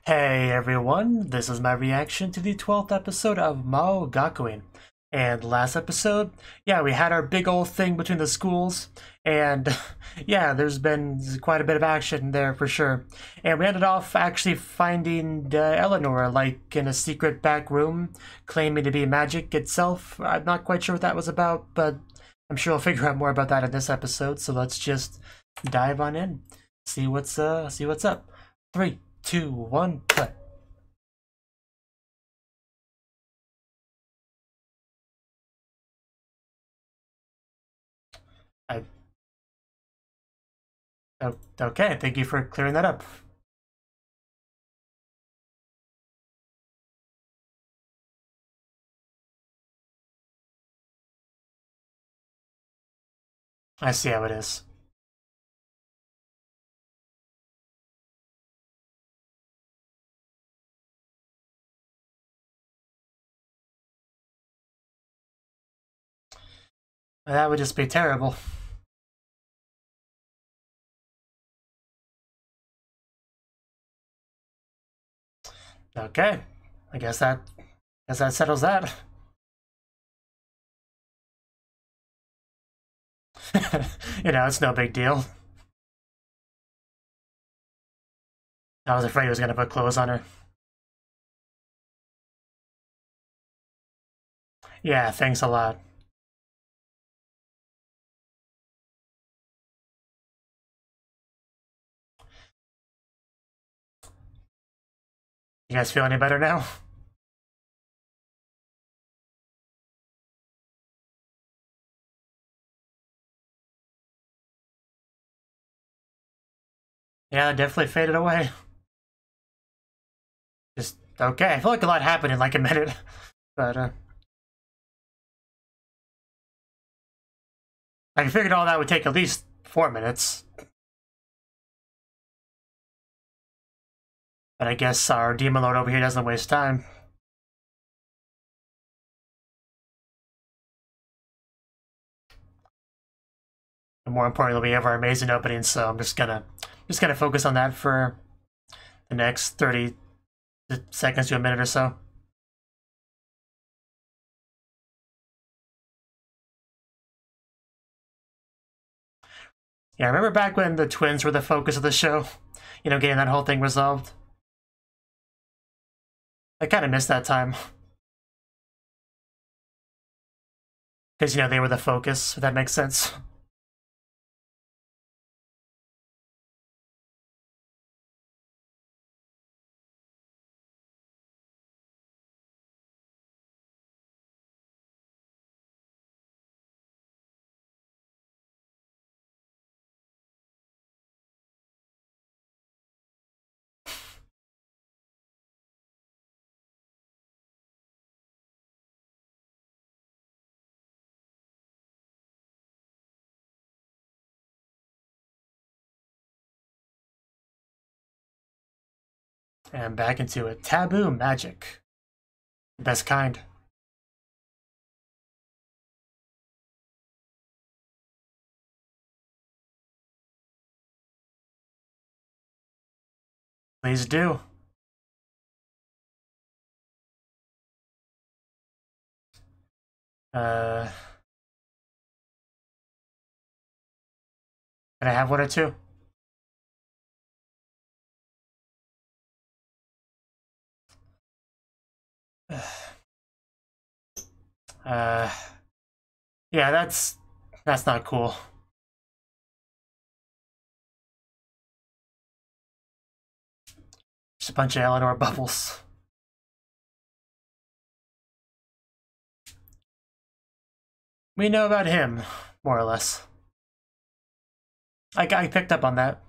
Hey everyone, this is my reaction to the 12th episode of Maou Gakuin. And last episode, yeah, we had our big old thing between the schools, and yeah, there's been quite a bit of action there for sure. And we ended off actually finding Eleanor, like, in a secret back room, claiming to be magic itself. I'm not quite sure what that was about, but I'm sure we'll figure out more about that in this episode, so let's just dive on in, see what's up. 3, 2, 1, play. I, okay, thank you for clearing that up. I see how it is. That would just be terrible. Okay, I guess that settles that. You know, it's no big deal. I was afraid he was gonna put clothes on her. Yeah, thanks a lot. You guys feel any better now? Yeah, it definitely faded away. Just, okay, I feel like a lot happened in like a minute. But, I figured all that would take at least 4 minutes. But I guess our demon lord over here doesn't waste time. And more importantly, we have our amazing opening, so I'm just gonna focus on that for the next 30 seconds to a minute or so. Yeah, I remember back when the twins were the focus of the show, you know, getting that whole thing resolved. I kind of missed that time. Because, you know, they were the focus, if that makes sense. And back into it. Taboo magic. Best kind. Please do. Can I have one or two? Yeah, that's not cool. Just a bunch of Eleanor bubbles. We know about him, more or less. I picked up on that.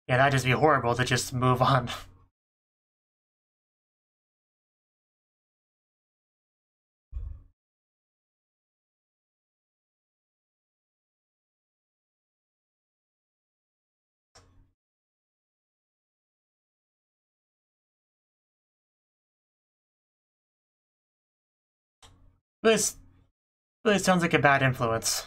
Yeah, that'd just be horrible to just move on. This sounds like a bad influence.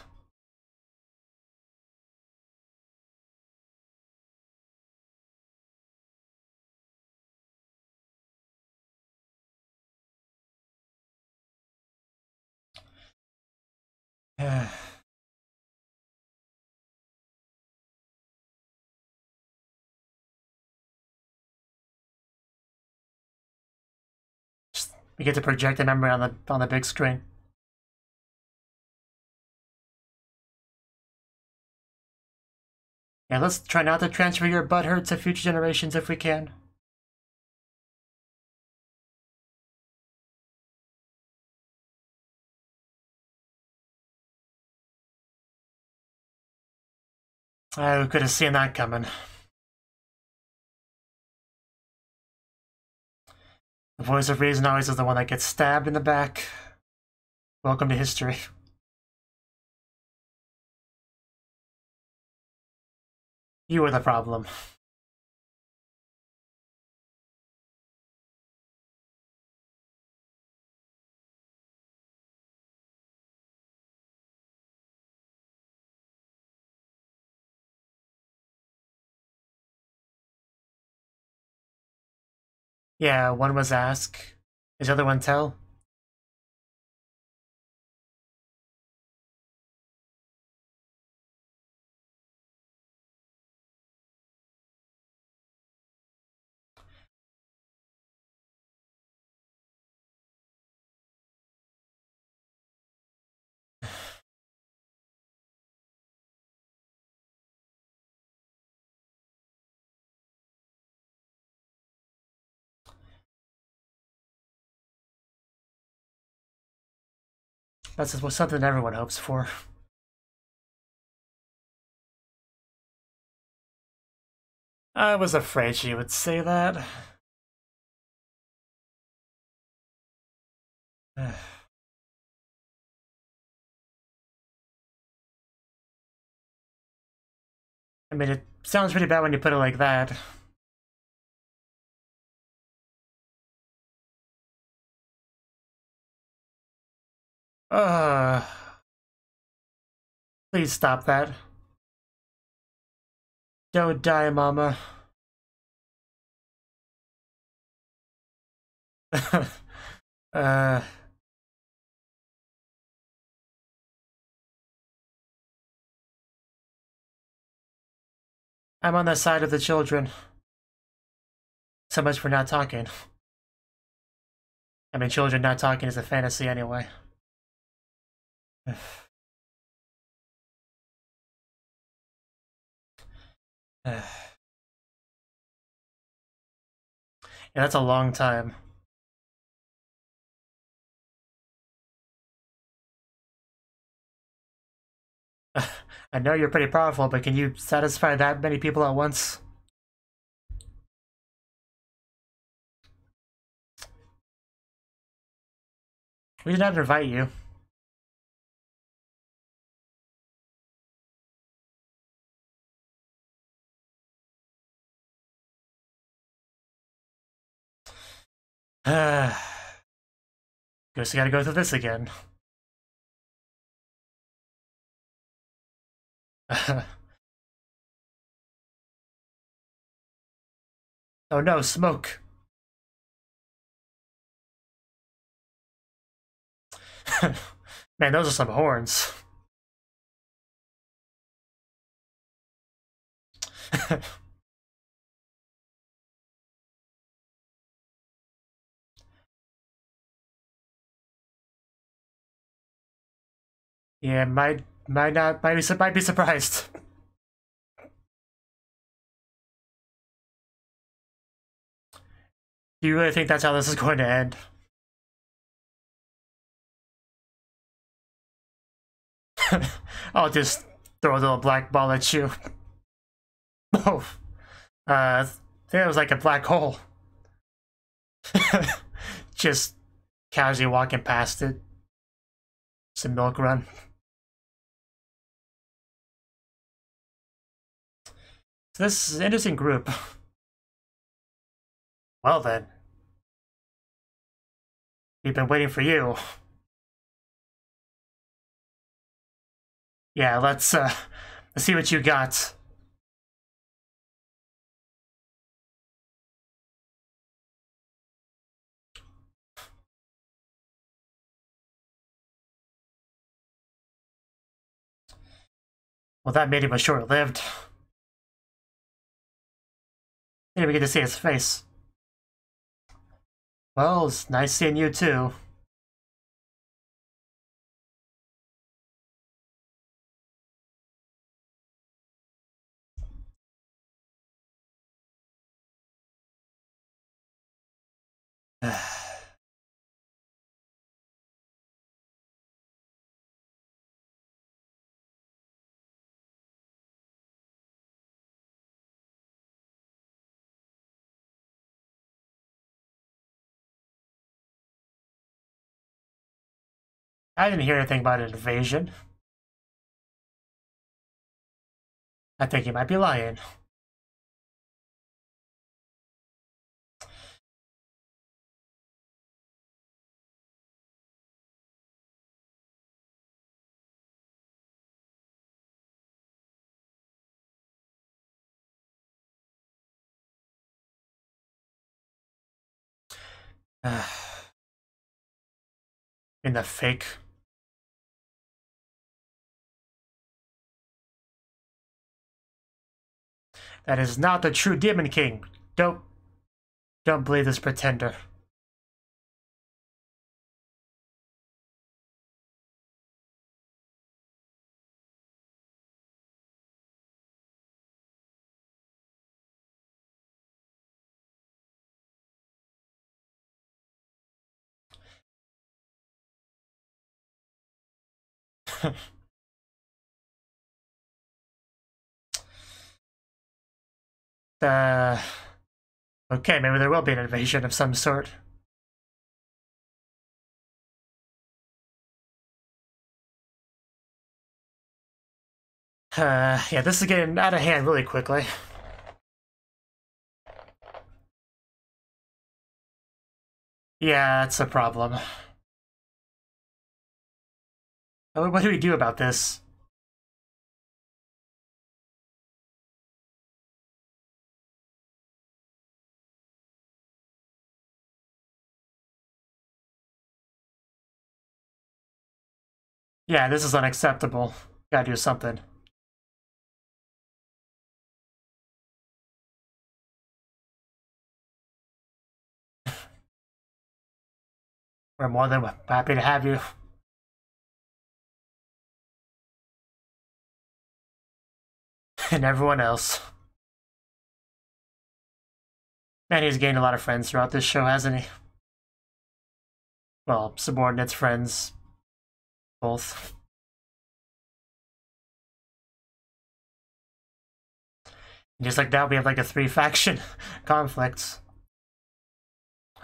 We get to project a memory on the big screen. Yeah, let's try not to transfer your butthurt to future generations if we can. I could have seen that coming. The voice of reason always is the one that gets stabbed in the back. Welcome to history. You were the problem. Yeah, one was ask. Is the other one tell? That's something everyone hopes for. I was afraid she would say that. I mean, it sounds pretty bad when you put it like that. Please stop that. Don't die, Mama. I'm on the side of the children. So much for not talking. I mean, children not talking is a fantasy anyway. Yeah, that's a long time. I know you're pretty powerful, but can you satisfy that many people at once? We did not invite you. Guess we gotta go through this again. Oh no, smoke. Man, those are some horns. Yeah, might be surprised. Do you really think that's how this is going to end? I'll just throw a little black ball at you. Oh, I think it was like a black hole. Just casually walking past it. Some milk run. So this is an interesting group. Well then. We've been waiting for you. Yeah, let's see what you got. Well, that meeting was short-lived. Didn't even get to see his face. Well, it's nice seeing you too. I didn't hear anything about an invasion. I think you might be lying. In the fake. That is not the true Demon King. Don't believe this pretender. Okay, maybe there will be an invasion of some sort. Yeah, this is getting out of hand really quickly. Yeah, that's a problem. What do we do about this? Yeah, this is unacceptable. Gotta do something. We're more than happy to have you. And everyone else. Man, he's gained a lot of friends throughout this show, hasn't he? Well, subordinates, friends, both. And just like that, we have like a 3-faction conflict.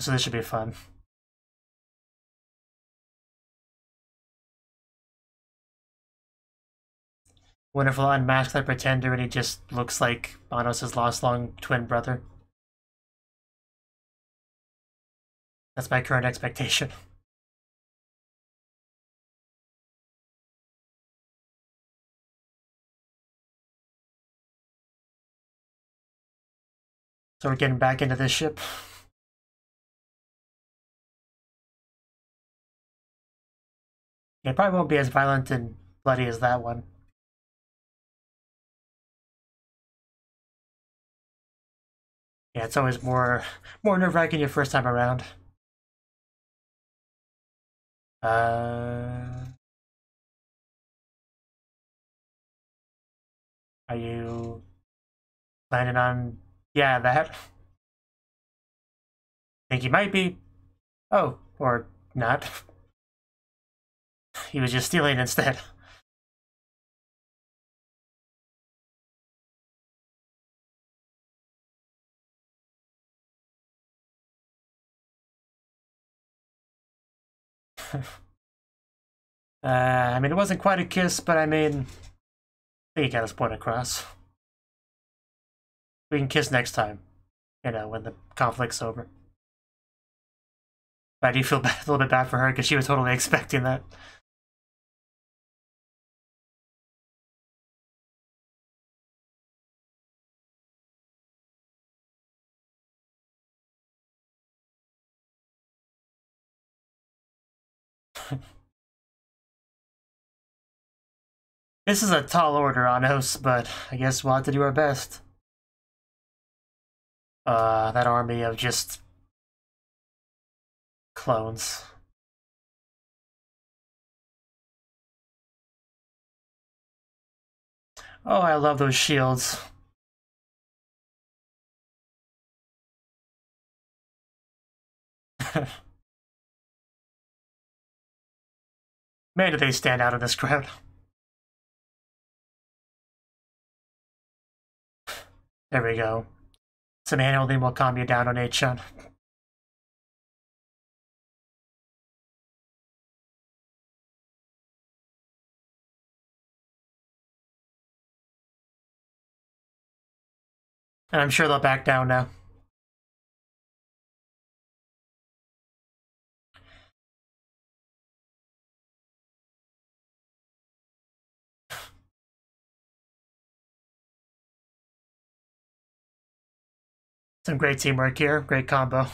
So this should be fun. Wonderful unmasked that pretender, and he just looks like Manos' lost long twin brother. That's my current expectation. So we're getting back into this ship. It probably won't be as violent and bloody as that one. Yeah, it's always more nerve-wracking your first time around. Are you planning on... Yeah, that? Think he might be. Oh, or not. He was just stealing instead. I mean, it wasn't quite a kiss, but I mean, I think he got his point across. We can kiss next time, you know, when the conflict's over. But I do feel bad, a little bit bad for her because she was totally expecting that. This is a tall order on us, but I guess we'll have to do our best. That army of just clones. Oh, I love those shields. Man, do they stand out in this crowd. There we go. Some handholding will calm you down on Iwachan. And I'm sure they'll back down now. Some great teamwork here, great combo.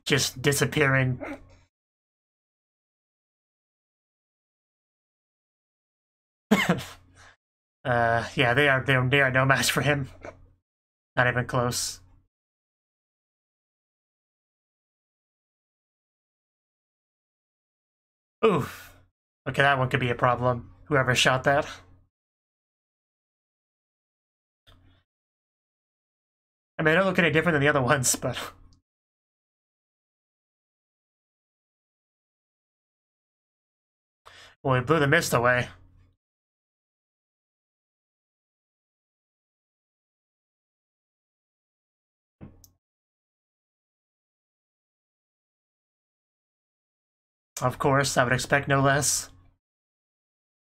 Just disappearing. Yeah, they are no match for him. Not even close. Oof. Okay, that one could be a problem. Whoever shot that. I mean, they don't look any different than the other ones, but... Well, he blew the mist away. Of course, I would expect no less.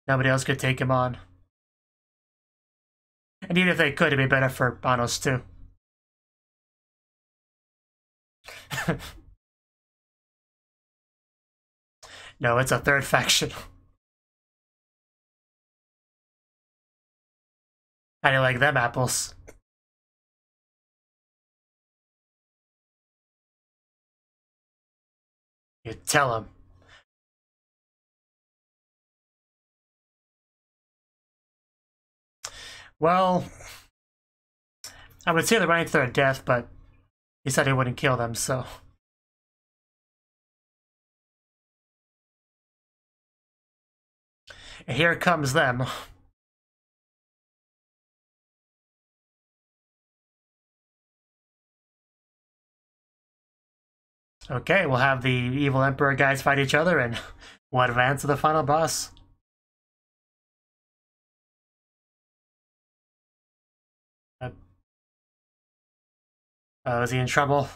Nobody else could take him on. And even if they could, it'd be better for Anos too. No, it's a third faction. How do you like them apples? You tell him. Well, I would say they're running to their death, but he said he wouldn't kill them, so... And here comes them. Okay, we'll have the evil Emperor guys fight each other, and we'll advance to the final boss. Is he in trouble?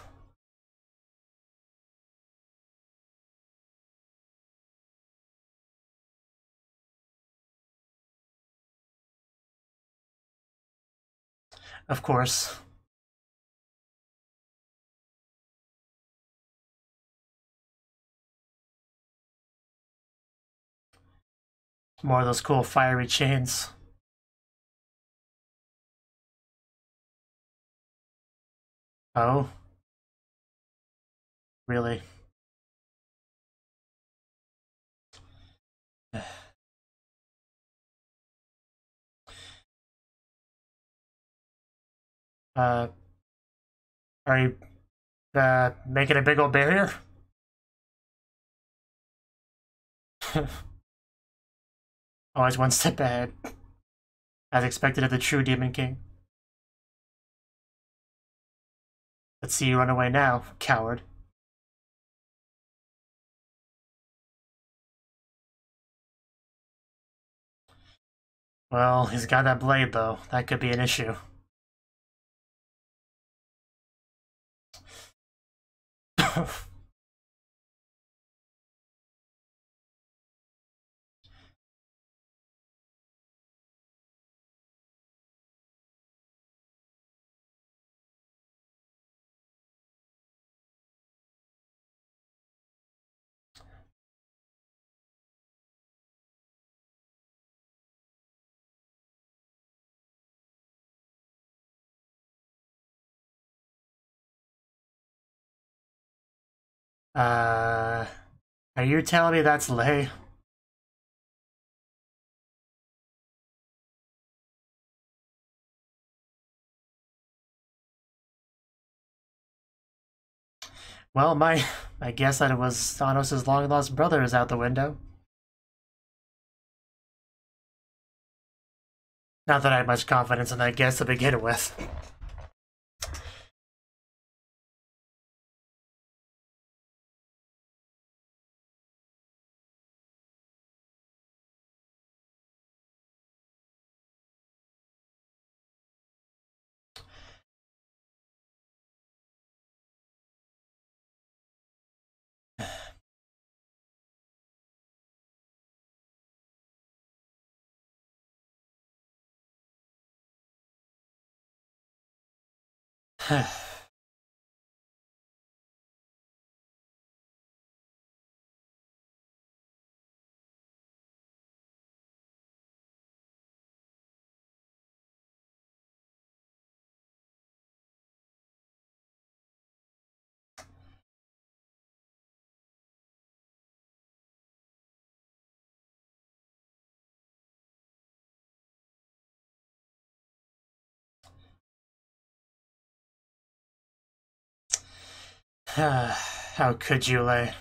Of course. More of those cool fiery chains. Oh? Really? Are you making a big old barrier? Always one step ahead. As expected of the true Demon King. Let's see you run away now, coward. Well, he's got that blade, though. That could be an issue. Are you telling me that's Lei? Well, I guess that it was Thanos' long-lost brother is out the window. Not that I had much confidence in that guess to begin with. How could you, Lei?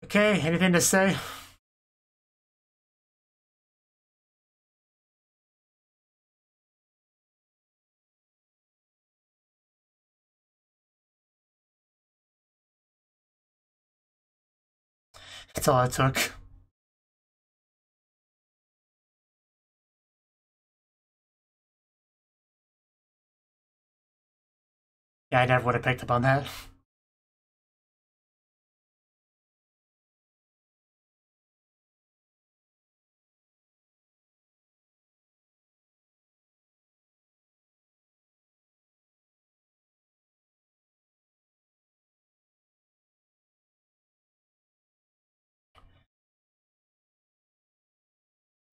Okay, anything to say? That's all it took. Yeah, I never would have picked up on that.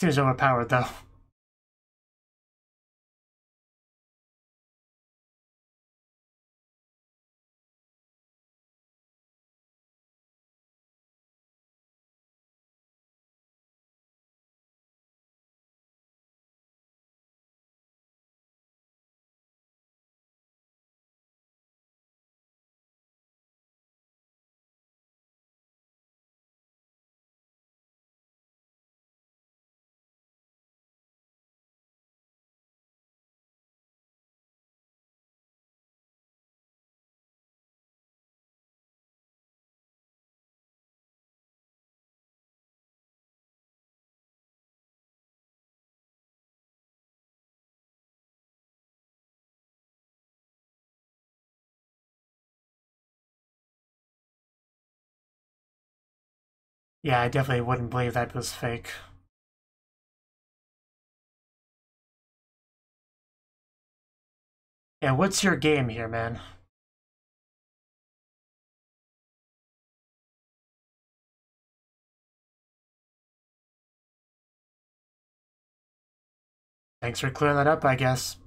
Seems overpowered, though. Yeah, I definitely wouldn't believe that was fake. Yeah, what's your game here, man? Thanks for clearing that up, I guess.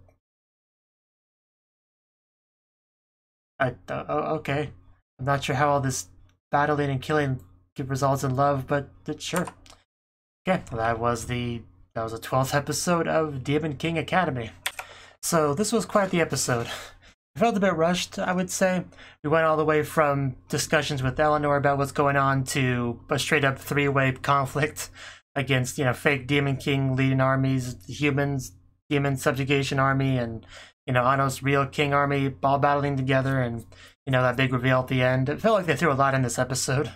Okay. I'm not sure how all this battling and killing results in love, but sure. Okay, well, that was the 12th episode of Demon King Academy. So this was quite the episode. I felt a bit rushed, I would say. We went all the way from discussions with Eleanor about what's going on to a straight-up three-way conflict against, fake Demon King leading armies, humans, demon subjugation army, and Anno's real king army all battling together, and that big reveal at the end. It felt like they threw a lot in this episode.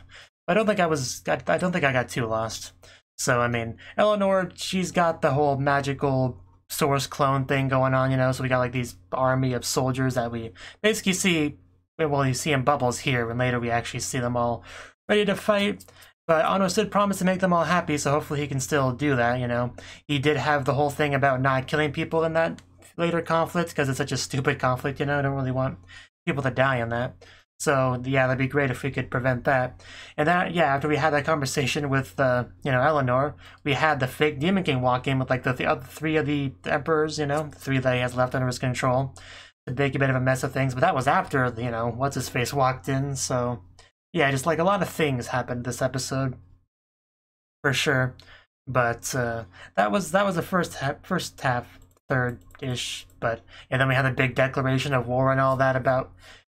I don't think I got too lost. So I mean, Eleanor, she's got the whole magical source clone thing going on, so we got like these army of soldiers that we basically see, well, you see in bubbles here, and later we actually see them all ready to fight. But Anno did promise to make them all happy, so hopefully he can still do that, He did have the whole thing about not killing people in that later conflict, because it's such a stupid conflict, I don't really want people to die in that. So yeah, that'd be great if we could prevent that. And that, yeah, after we had that conversation with Eleanor, we had the fake Demon King walk in with like the other three of the emperors, the three that he has left under his control, to make a bit of a mess of things. But that was after what's his face walked in. So yeah, just like a lot of things happened this episode, for sure. But that was the first half, third-ish. But and then we had a big declaration of war and all that about.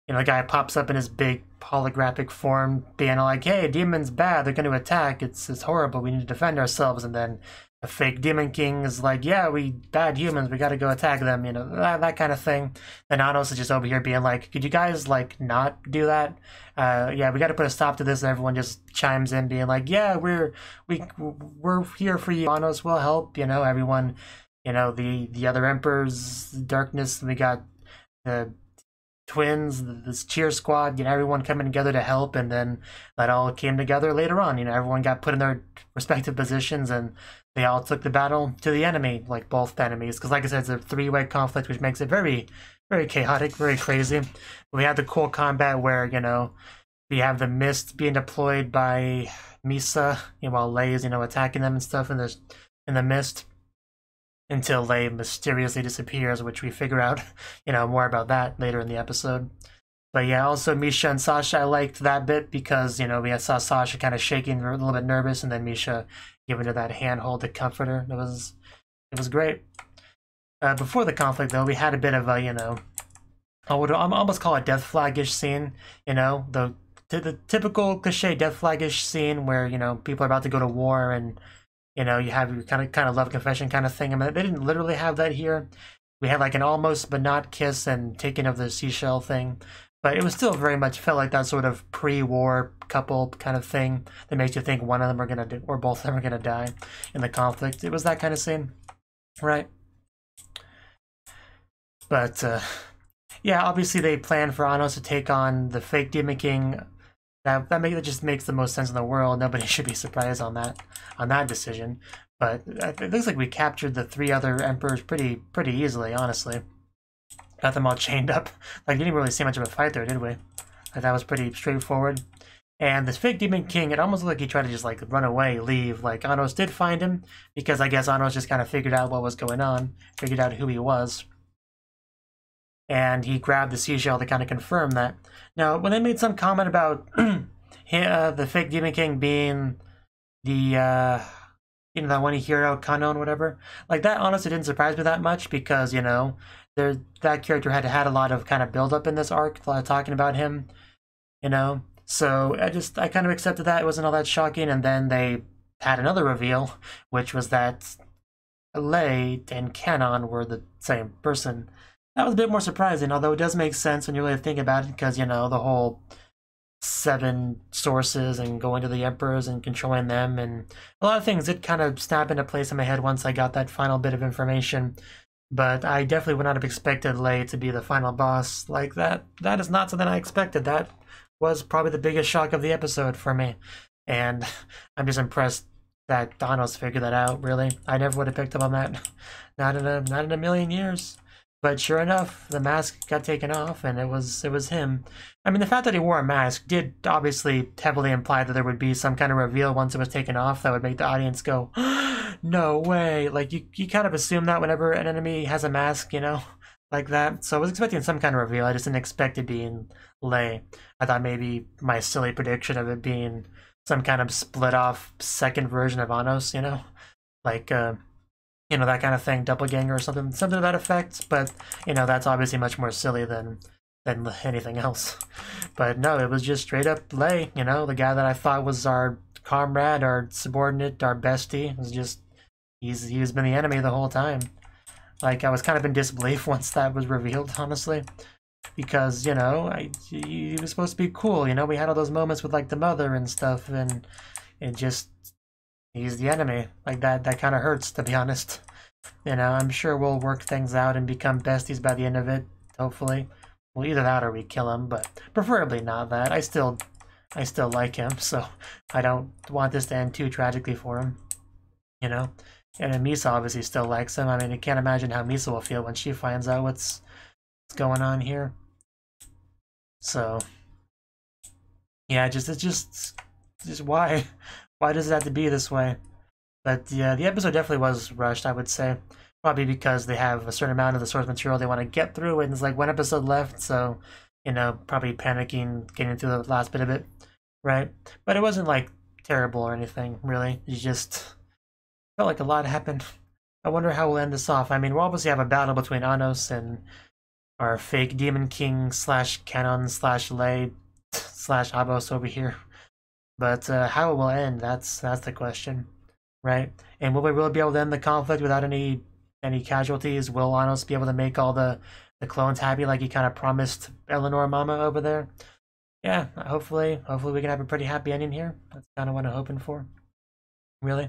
The guy pops up in his big holographic form, being like, "Hey, demons bad. They're going to attack. It's horrible. We need to defend ourselves." And then a fake Demon King is like, "Yeah, we bad humans. We got to go attack them." That kind of thing. Then Anos is just over here being like, "Could you guys like not do that? Yeah, we got to put a stop to this." And everyone just chimes in, being like, "Yeah, we're here for you. Anos will help." Everyone. The other emperors, darkness. We got the twins, this cheer squad, everyone coming together to help, and then that all came together later on. Everyone got put in their respective positions, and they all took the battle to the enemy, like both enemies. Because, like I said, it's a three-way conflict, which makes it very, very chaotic, very crazy. We had the cool combat where, we have the mist being deployed by Misa, while Lei is, attacking them and stuff in the mist. Until Lei mysteriously disappears, which we figure out, more about that later in the episode. But yeah, also Misha and Sasha, I liked that bit because, we saw Sasha kind of shaking, a little bit nervous, and then Misha giving her that handhold to comfort her. It was great. Before the conflict, though, we had a bit of a, I would almost call it death flag-ish scene, the typical cliche death flag-ish scene where, people are about to go to war and you have your kind of love confession kind of thing. I mean, they didn't literally have that here. We had like an almost but not kiss and taking of the seashell thing, but it was still very much felt like that sort of pre-war couple kind of thing that makes you think one of them are gonna or both of them are gonna die in the conflict. It was that kind of scene, right? But yeah, obviously they planned for Anos to take on the fake Demon King. That just makes the most sense in the world. Nobody should be surprised on that decision. But it looks like we captured the three other emperors pretty easily, honestly. Got them all chained up. Like, didn't really see much of a fight there, did we? Like, that was pretty straightforward. And this fake Demon King, it almost looked like he tried to just like run away, leave. Like Anos did find him because I guess Anos just kind of figured out what was going on, figured out who he was. And he grabbed the seashell to kind of confirm that. Now, when they made some comment about the fake Demon King being the that one hero, Kanon, whatever, like that honestly didn't surprise me that much because, that character had a lot of kind of build-up in this arc, a lot of talking about him, So I kind of accepted that. It wasn't all that shocking. And then they had another reveal, which was that Lei and Kanon were the same person. That was a bit more surprising, although it does make sense when you really think about it, because, the whole 7 sources and going to the emperors and controlling them, and a lot of things did kind of snap into place in my head once I got that final bit of information. But I definitely would not have expected Lei to be the final boss like that. That is not something I expected. That was probably the biggest shock of the episode for me. And I'm just impressed that Anos figured that out, really. I never would have picked up on that. Not in a million years. But sure enough, the mask got taken off, and it was him. I mean, the fact that he wore a mask did obviously heavily imply that there would be some kind of reveal once it was taken off that would make the audience go, "No way!" Like you kind of assume that whenever an enemy has a mask, like that. So I was expecting some kind of reveal. I just didn't expect it being Lei. I thought maybe my silly prediction of it being some kind of split off second version of Anos, like. That kind of thing, doppelganger or something to that effect. But that's obviously much more silly than anything else. But no, it was just straight up Lei. The guy that I thought was our comrade, our subordinate, our bestie, was just he's been the enemy the whole time. Like I was kind of in disbelief once that was revealed, honestly, because he was supposed to be cool. We had all those moments with like the mother and stuff, and it just. He's the enemy. Like that kind of hurts, to be honest. I'm sure we'll work things out and become besties by the end of it, hopefully. Well, either that or we kill him, but preferably not that. I still like him, so I don't want this to end too tragically for him. And then Misa obviously still likes him. I mean, I can't imagine how Misa will feel when she finds out what's going on here. So, yeah, it's just why? Why does it have to be this way? But yeah, the episode definitely was rushed, I would say. Probably because they have a certain amount of the source material they want to get through, and there's like one episode left, so, you know, probably panicking, getting through the last bit of it, right? But it wasn't like terrible or anything, really. You just felt like a lot happened. I wonder how we'll end this off. I mean, we'll obviously have a battle between Anos and our fake Demon King slash Canon slash Lay slash Abos over here. But how it will end, that's the question, right? And will we really be able to end the conflict without any casualties? Will Anos be able to make all the clones happy like he kind of promised Eleanor Mama over there? Yeah, hopefully we can have a pretty happy ending here. That's kind of what I'm hoping for. Really.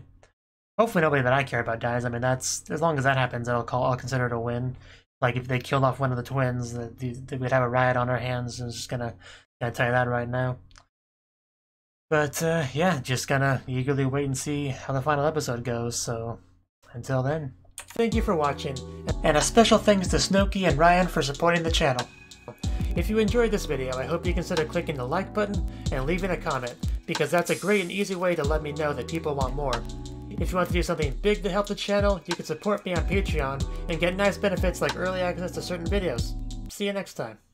Hopefully nobody that I care about dies. I mean, that's, as long as that happens, I'll consider it a win. Like if they killed off one of the twins, we'd have a riot on our hands. I'm just gonna tell you that right now. But yeah, just gonna eagerly wait and see how the final episode goes. So until then, thank you for watching, and a special thanks to Cnouki and Ryan for supporting the channel. If you enjoyed this video, I hope you consider clicking the like button and leaving a comment, because that's a great and easy way to let me know that people want more. If you want to do something big to help the channel, you can support me on Patreon and get nice benefits like early access to certain videos. See you next time.